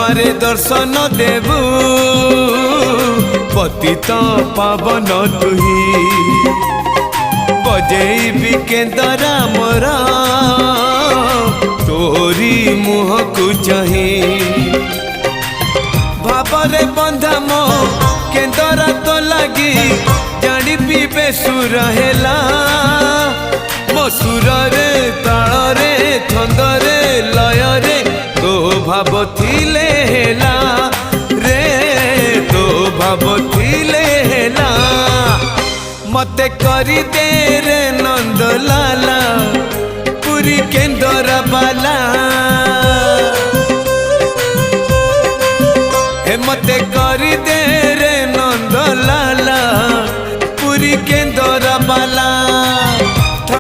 द्वारे दर्शन देबू पतित पावन तुही बजेबी केंदरा मोर तोरी मुह को चाही भावरे बंधा मो केंदरा तो लगी जानी पीबे सुर हेला मो सुर रे ताल रे छंद रे लय रे तो भाव थिले हेला रे तो भाव थिले हेला मते करी दे रे